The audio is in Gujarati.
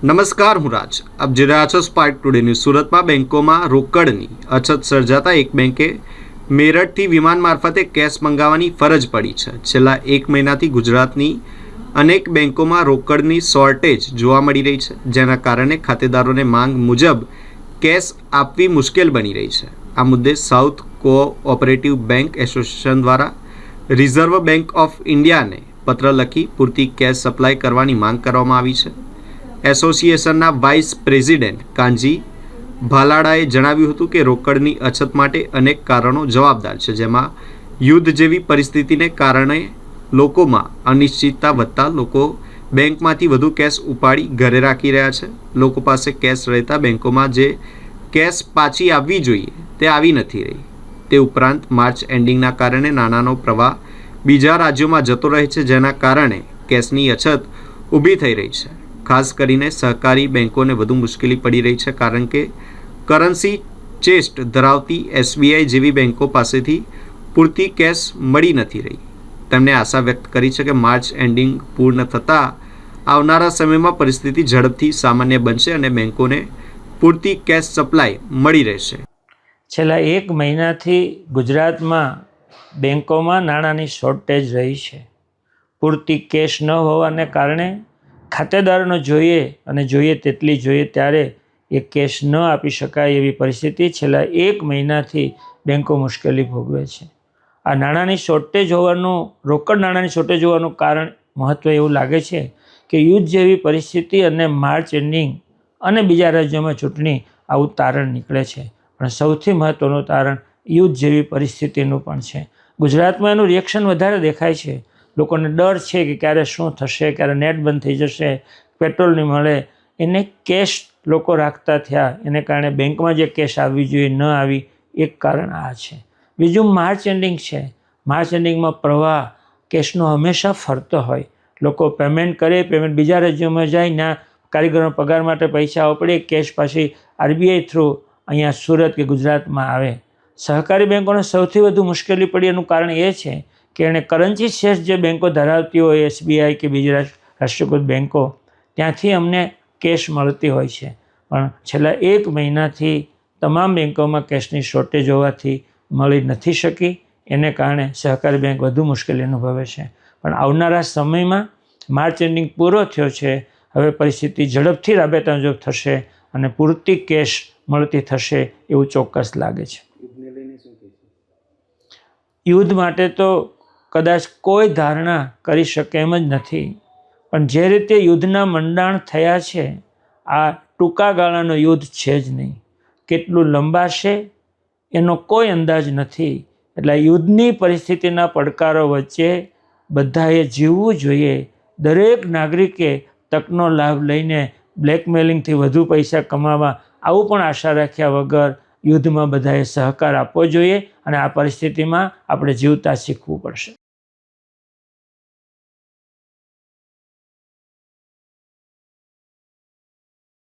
નમસ્કાર, હું રાજ. આપ જોઈ રહ્યા છો સ્પાર્ક ટુડે ન્યૂઝ. સુરતમાં બેંકોમાં રોકડની અછત સર્જાતા એક બેંકે મેરઠથી વિમાન મારફતે કેશ મંગાવવાની ફરજ પડી છે. છેલ્લા એક મહિનાથી ગુજરાતની અનેક બેંકોમાં રોકડની શોર્ટેજ જોવા મળી રહી છે, જેના કારણે ખાતેદારોને માંગ મુજબ કેશ આપવી મુશ્કેલ બની રહી છે. આ મુદ્દે સાઉથ કોઓપરેટિવ બેંક એસોસિએશન દ્વારા રિઝર્વ બેંક ઓફ ઇન્ડિયાને પત્ર લખી પૂરતી કેશ સપ્લાય કરવાની માંગ કરવામાં આવી છે. એસોસિએશનના વાઇસ પ્રેસિડેન્ટ કાનજી ભાલાડાએ જણાવ્યું હતું કે રોકડની અછત માટે અનેક કારણો જવાબદાર છે, જેમાં યુદ્ધ જેવી પરિસ્થિતિને કારણે લોકોમાં અનિશ્ચિતતા વધતા લોકો બેંકમાંથી વધુ કેશ ઉપાડી ઘરે રાખી રહ્યા છે. લોકો પાસે કેશ રહેતા બેંકોમાં જે કેશ પાછી આવવી જોઈએ તે આવી નથી રહી. તે ઉપરાંત માર્ચ એન્ડિંગના કારણે નાણાંનો પ્રવાહ બીજા રાજ્યોમાં જતો રહે છે, જેના કારણે કેશની અછત ઊભી થઈ રહી છે. ખાસ કરીને સહકારી બેંકોને વધુ મુશ્કેલી પડી રહી છે, કારણ કે કરન્સી ચેસ્ટ ધરાવતી એસબીઆઈ જેવી બેંકો પાસેથી પૂરતી કેશ મળી નથી રહી. તેમણે આશા વ્યક્ત કરી છે કે માર્ચ એન્ડિંગ પૂર્ણ થતાં આવનારા સમયમાં પરિસ્થિતિ ઝડપથી સામાન્ય બનશે અને બેંકોને પૂરતી કેશ સપ્લાય મળી રહેશે. છેલ્લા એક મહિનાથી ગુજરાતમાં બેંકોમાં નાણાંની શોર્ટેજ રહી છે. પૂરતી કેશ ન હોવાને કારણે ખાતેદારોને જોઈએ તેટલી જોઈએ ત્યારે એ કેશ ન આપી શકાય એવી પરિસ્થિતિ છેલ્લા એક મહિનાથી બેંકો મુશ્કેલી ભોગવે છે. આ નાણાંની શોર્ટેજ હોવાનું, રોકડ નાણાંની શોર્ટેજ હોવાનું કારણ મહત્ત્વ એવું લાગે છે કે યુદ્ધ જેવી પરિસ્થિતિ અને માર્ચ એન્ડિંગ અને બીજા રાજ્યોમાં ચૂંટણી આવું તારણ નીકળે છે. પણ સૌથી મહત્ત્વનું તારણ યુદ્ધ જેવી પરિસ્થિતિનું પણ છે. ગુજરાતમાં એનું રિએક્શન વધારે દેખાય છે. લોકોને ડર છે કે ક્યારે શું થશે, ક્યારે નેટ બંધ થઈ જશે, પેટ્રોલ નહીં મળે. એને કેશ લોકો રાખતા થયા, એને કારણે બેંકમાં જે કેશ આવવી જોઈએ ન આવી, એક કારણ આ છે. બીજું માર્ચ એન્ડિંગ છે. માર્ચ એન્ડિંગમાં પ્રવાહ કેશનો હંમેશા ફરતો હોય. લોકો પેમેન્ટ કરે, પેમેન્ટ બીજા રાજ્યોમાં જાય, ના કારીગરોનો પગાર માટે પૈસા આપડે, કેશ પાછી આરબીઆઈ થ્રુ અહીંયા સુરત કે ગુજરાતમાં આવે. સહકારી બેંકોને સૌથી વધુ મુશ્કેલી પડી એનું કારણ એ છે કે એણે કરન્સી શેર્સ જે બેંકો ધરાવતી હોય, એસબીઆઈ કે બીજી રાષ્ટ્રીયકૃત બેંકો, ત્યાંથી અમને કેશ મળતી હોય છે. પણ છેલ્લા એક મહિનાથી તમામ બેંકોમાં કેશની શોર્ટેજ હોવાથી મળી નથી શકી. એને કારણે સહકારી બેંક વધુ મુશ્કેલી અનુભવે છે. પણ આવનારા સમયમાં માર્ચ એન્ડિંગ પૂરો થયો છે, હવે પરિસ્થિતિ ઝડપથી રાબેતા મુજબ થશે અને પૂરતી કેશ મળતી થશે એવું ચોક્કસ લાગે છે. યુદ્ધ માટે તો કદાચ કોઈ ધારણા કરી શકે એમ જ નથી, પણ જે રીતે યુદ્ધના મંડાણ થયા છે, આ ટૂંકા ગાળાનો યુદ્ધ છે જ નહીં. કેટલું લંબાશે એનો કોઈ અંદાજ નથી. એટલે યુદ્ધની પરિસ્થિતિના પડકારો વચ્ચે બધાએ જીવવું જોઈએ. દરેક નાગરિકે તકનો લાભ લઈને બ્લેકમેલિંગથી વધુ પૈસા કમાવા આવું પણ આશા રાખ્યા વગર યુદ્ધમાં બધાએ સહકાર આપવો જોઈએ અને આ પરિસ્થિતિમાં આપણે જીવતા શીખવું પડશે.